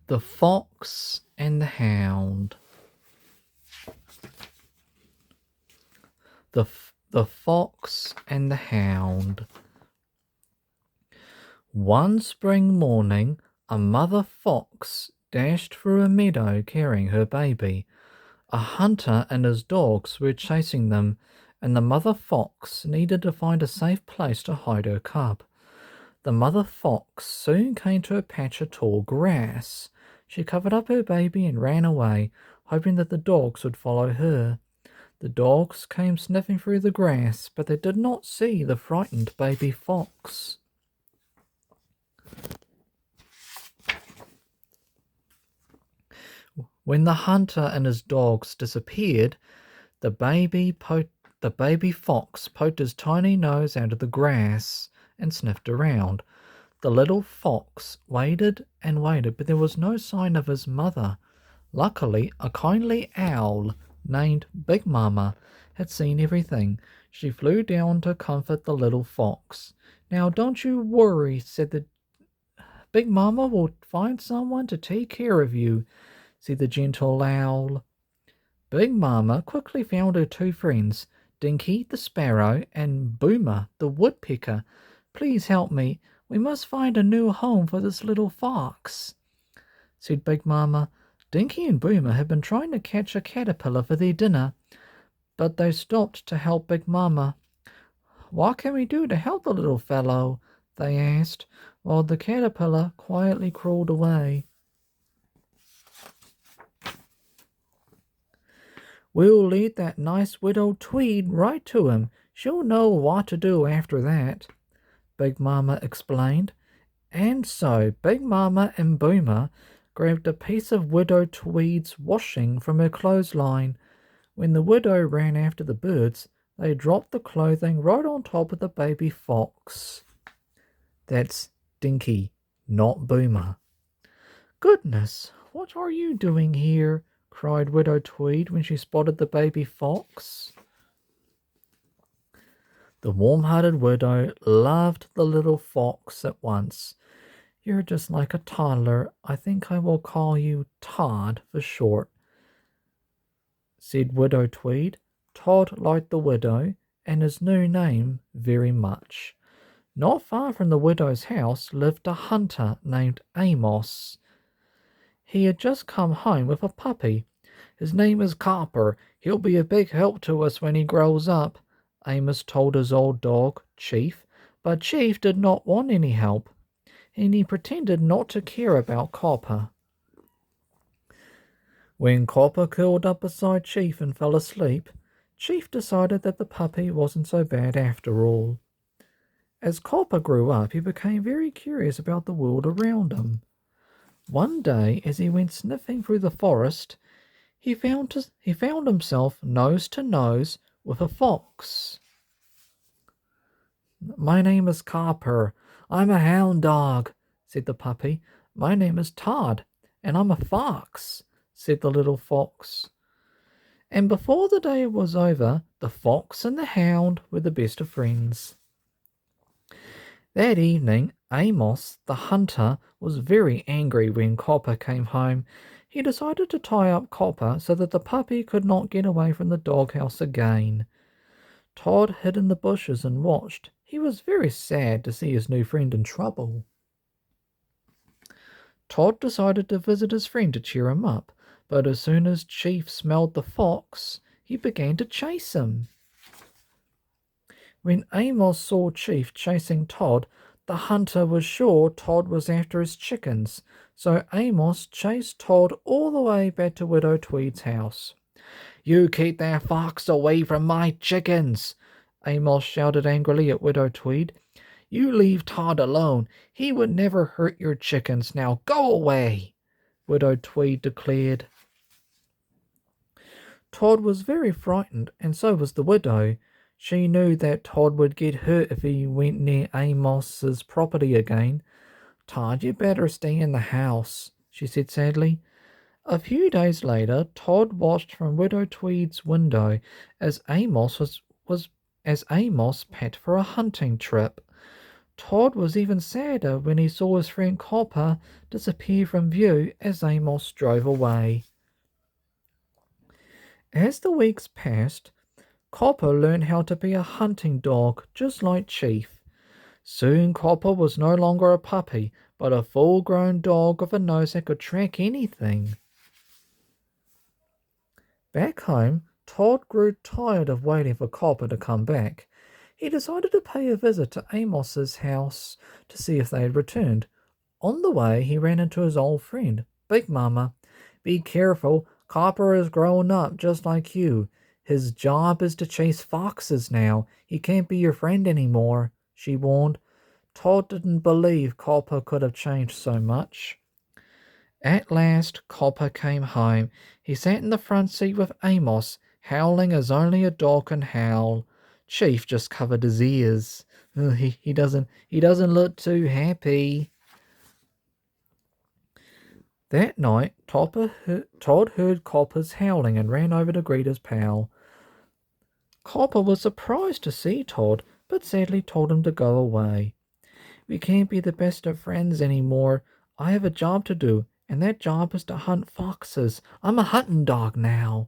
The Fox and the Hound. The Fox and the Hound. One spring morning, a mother fox dashed through a meadow carrying her baby. A hunter and his dogs were chasing them, and the mother fox needed to find a safe place to hide her cub. The mother fox soon came to a patch of tall grass. She covered up her baby and ran away, hoping that the dogs would follow her. The dogs came sniffing through the grass, but they did not see the frightened baby fox. When the hunter and his dogs disappeared, the baby fox poked his tiny nose out of the grass and sniffed around. The little fox waited and waited, but there was no sign of his mother. Luckily, a kindly owl named Big Mama had seen everything. She flew down to comfort the little fox. "Now don't you worry," said the Big Mama will find someone to take care of you, said the gentle owl. Big Mama quickly found her two friends, Dinky the sparrow and Boomer the woodpecker. "Please help me. We must find a new home for this little fox," said Big Mama. Dinky and Boomer had been trying to catch a caterpillar for their dinner, but they stopped to help Big Mama. "What can we do to help the little fellow?" they asked, while the caterpillar quietly crawled away. "We'll lead that nice widow Tweed right to him. She'll know what to do after that," Big Mama explained. And so Big Mama and Boomer grabbed a piece of Widow Tweed's washing from her clothesline. When the widow ran after the birds, they dropped the clothing right on top of the baby fox. That's Dinky, not Boomer. "Goodness, what are you doing here?" cried Widow Tweed when she spotted the baby fox. The warm-hearted widow loved the little fox at once. "You're just like a toddler. I think I will call you Todd for short," said Widow Tweed. Todd liked the widow and his new name very much. Not far from the widow's house lived a hunter named Amos. He had just come home with a puppy. "His name is Copper. He'll be a big help to us when he grows up," Amos told his old dog, Chief. But Chief did not want any help, and he pretended not to care about Copper. When Copper curled up beside Chief and fell asleep, Chief decided that the puppy wasn't so bad after all. As Copper grew up, he became very curious about the world around him. One day, as he went sniffing through the forest, he found himself nose to nose with a fox. "My name is Copper. I'm a hound dog," said the puppy. "My name is Todd, and I'm a fox," said the little fox. And before the day was over, the fox and the hound were the best of friends. That evening, Amos, the hunter, was very angry when Copper came home. He decided to tie up Copper so that the puppy could not get away from the doghouse again. Todd hid in the bushes and watched. He was very sad to see his new friend in trouble. Todd decided to visit his friend to cheer him up, but as soon as Chief smelled the fox, he began to chase him. When Amos saw Chief chasing Todd, the hunter was sure Todd was after his chickens, so Amos chased Todd all the way back to Widow Tweed's house. "You keep that fox away from my chickens!" Amos shouted angrily at Widow Tweed. "You leave Todd alone. He would never hurt your chickens. Now go away!" Widow Tweed declared. Todd was very frightened, and so was the widow. She knew that Todd would get hurt if he went near Amos's property again. "Todd, you better stay in the house," she said sadly. A few days later, Todd watched from Widow Tweed's window as Amos packed for a hunting trip. Todd was even sadder when he saw his friend Copper disappear from view as Amos drove away. As the weeks passed, Copper learned how to be a hunting dog, just like Chief. Soon Copper was no longer a puppy, but a full-grown dog with a nose that could track anything. Back home, Todd grew tired of waiting for Copper to come back. He decided to pay a visit to Amos's house to see if they had returned. On the way, he ran into his old friend, Big Mama. "Be careful, Copper is grown up just like you. His job is to chase foxes now. He can't be your friend anymore," she warned. Todd didn't believe Copper could have changed so much. At last, Copper came home. He sat in the front seat with Amos, howling as only a dog can howl. Chief just covered his ears. He doesn't look too happy. That night, Todd heard Copper's howling and ran over to greet his pal. Copper was surprised to see Todd, but sadly told him to go away. "We can't be the best of friends anymore. I have a job to do, and that job is to hunt foxes. I'm a hunting dog now,"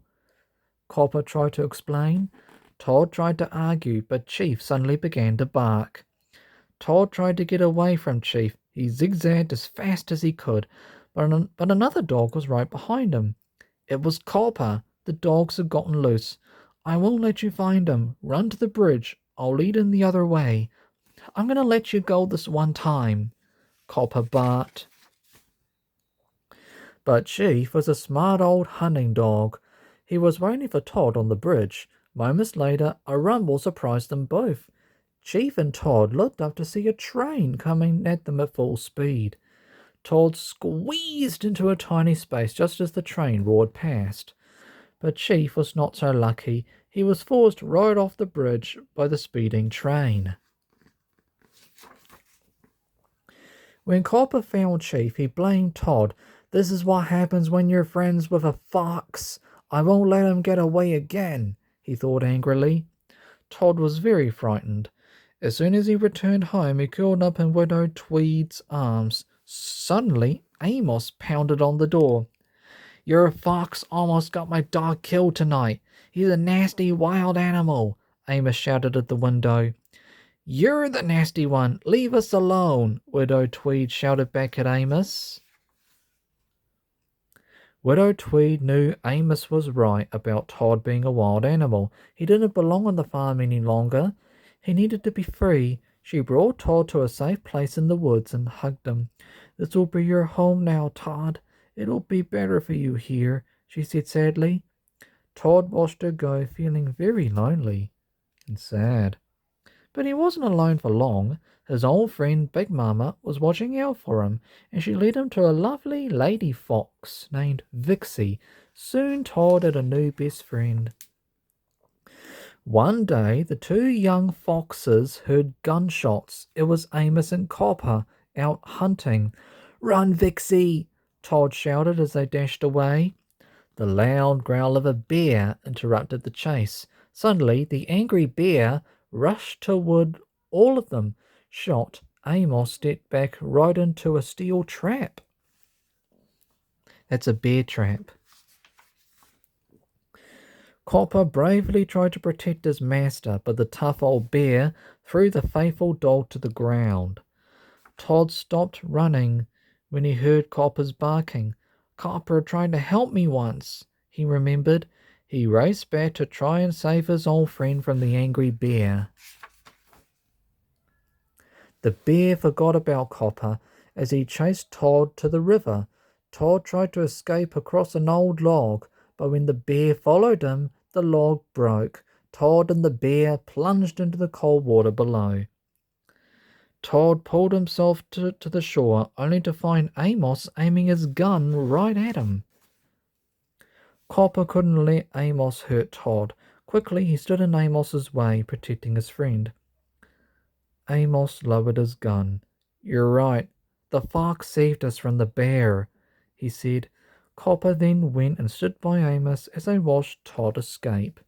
Copper tried to explain. Todd tried to argue, but Chief suddenly began to bark. Todd tried to get away from Chief. He zigzagged as fast as he could, but another dog was right behind him. It was Copper. The dogs had gotten loose. "I won't let you find him. Run to the bridge. I'll lead him the other way. I'm going to let you go this one time," Copper barked. But Chief was a smart old hunting dog. He was waiting for Todd on the bridge. Moments later, a rumble surprised them both. Chief and Todd looked up to see a train coming at them at full speed. Todd squeezed into a tiny space just as the train roared past. But Chief was not so lucky. He was forced right off the bridge by the speeding train. When Copper found Chief, he blamed Todd. "This is what happens when you're friends with a fox. I won't let him get away again," he thought angrily. Todd was very frightened. As soon as he returned home, he curled up in Widow Tweed's arms. Suddenly, Amos pounded on the door. "Your fox almost got my dog killed tonight. He's a nasty wild animal," Amos shouted at the window. "You're the nasty one. Leave us alone," Widow Tweed shouted back at Amos. Widow Tweed knew Amos was right about Todd being a wild animal. He didn't belong on the farm any longer. He needed to be free. She brought Todd to a safe place in the woods and hugged him. "This will be your home now, Todd. It'll be better for you here," she said sadly. Todd watched her go, feeling very lonely and sad. But he wasn't alone for long. His old friend Big Mama was watching out for him, and she led him to a lovely lady fox named Vixie. Soon Todd had a new best friend. One day, the two young foxes heard gunshots. It was Amos and Copper out hunting. "Run, Vixie!" Todd shouted as they dashed away. The loud growl of a bear interrupted the chase. Suddenly, the angry bear rushed toward all of them. Shot, Amos stepped back right into a steel trap. That's a bear trap. Copper bravely tried to protect his master, but the tough old bear threw the faithful dog to the ground. Todd stopped running when he heard Copper's barking. "Copper tried to help me once," he remembered. He raced back to try and save his old friend from the angry bear. The bear forgot about Copper as he chased Todd to the river. Todd tried to escape across an old log, but when the bear followed him, the log broke. Todd and the bear plunged into the cold water below. Todd pulled himself to the shore, only to find Amos aiming his gun right at him. Copper couldn't let Amos hurt Todd. Quickly, he stood in Amos's way, protecting his friend. Amos lowered his gun. "You're right. The fox saved us from the bear," he said. Copper then went and stood by Amos as they watched Todd escape.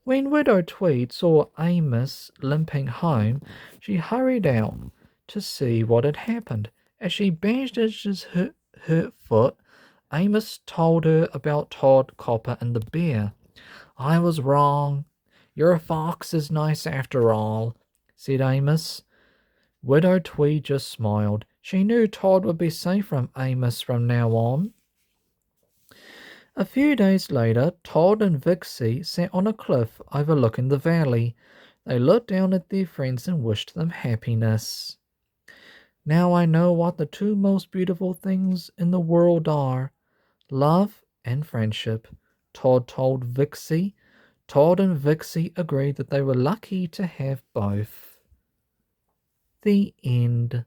When Widow Tweed saw Amos limping home, she hurried out to see what had happened. As she bandaged his hurt foot, Amos told her about Todd, Copper, and the bear. I was wrong. Your fox is nice after all, said Amos. Widow Tweed just smiled. She knew Todd would be safe from Amos from now on. A few days later, Todd and Vixie sat on a cliff overlooking the valley. They looked down at their friends and wished them happiness. Now I know what the two most beautiful things in the world are, love and friendship, Todd told Vixie. Todd and Vixie agreed that they were lucky to have both. The end.